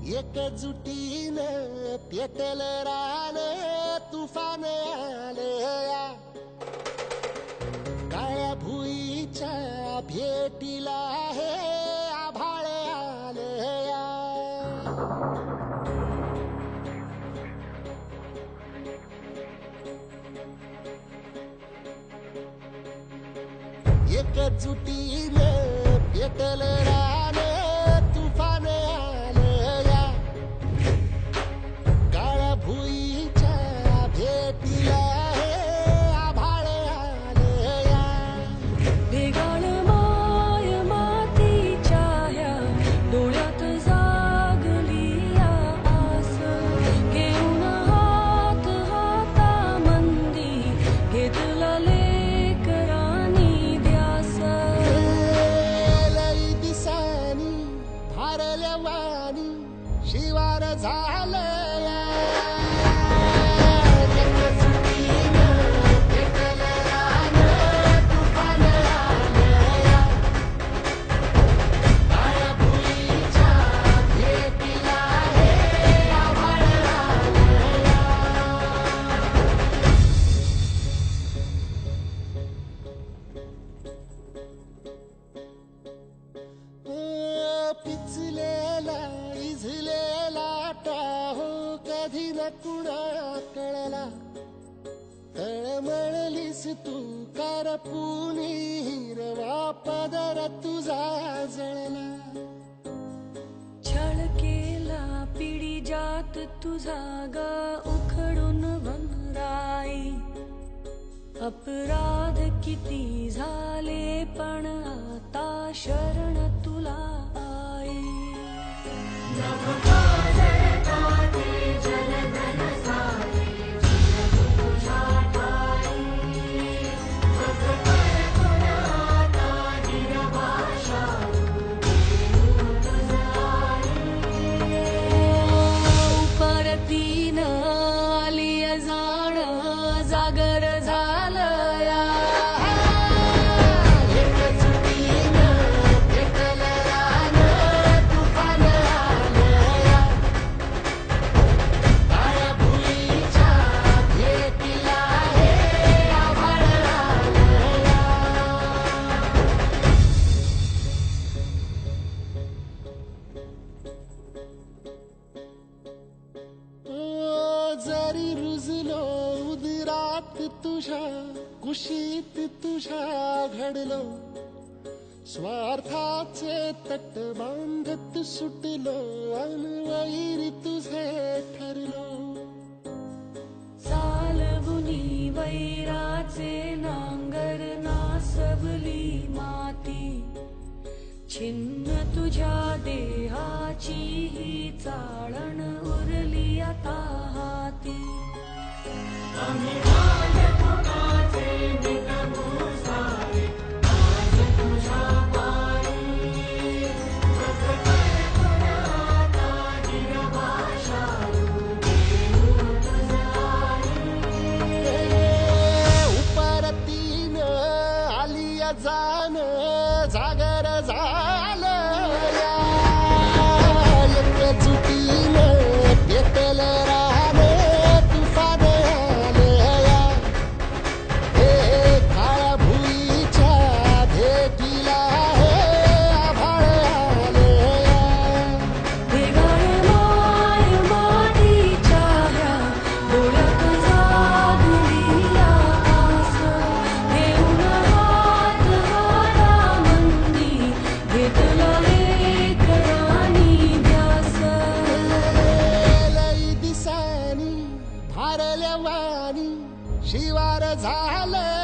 एकजुटीनं पेटलं रान तुफान आलया काळ्या भुईच्या भेटीला हे आभाळ आलया एकजुटीनं पेटलं रान तुफान आलया काळ्या भुईच्या भेटीला हे आभाळ आलया ढगाळ माय मातीच्या ह्या डोळ्यात जागली या आस घेऊन हात हातामंदी घेतला लेकरांनी ध्यास लई दिसानी भारल्या वाणी शिवार झालया पिचलेला इझलेला टाहो कधी न कुणा कळला तळमळलीस तू करपुनी हिरवा पदर तुझा जळला छळ केला पिढी जात तुझा ग उखडून वनराई अपराध किती झाले पण आता शरण तुला आई परतीन आली जाण जागर झालया जरी रुजलो उदरात तुझ्या कुशीत तुझ्या घडलो स्वार्थाचे तट बांधत सुटलो अनवैरी तुझे ठरलो सालगुनी वैराचे नांगर नासवली माती छिन्न तुझ्या देहाची ही चाळण उरली आता हाती उपरतीन आलिया जाण जागर झालया एकजुटीनं पेटलं रान तुफान आलया हे काळ्या भुईच्या भेटीला हे आभाळ आलया ढगाळ माय मातीच्या ह्या डोळ्यात जागली या आस घेऊन हात हातामंदी घेतला लेकरांनी ध्यास लई दिसानी भारल्या वाणी शिवार झालं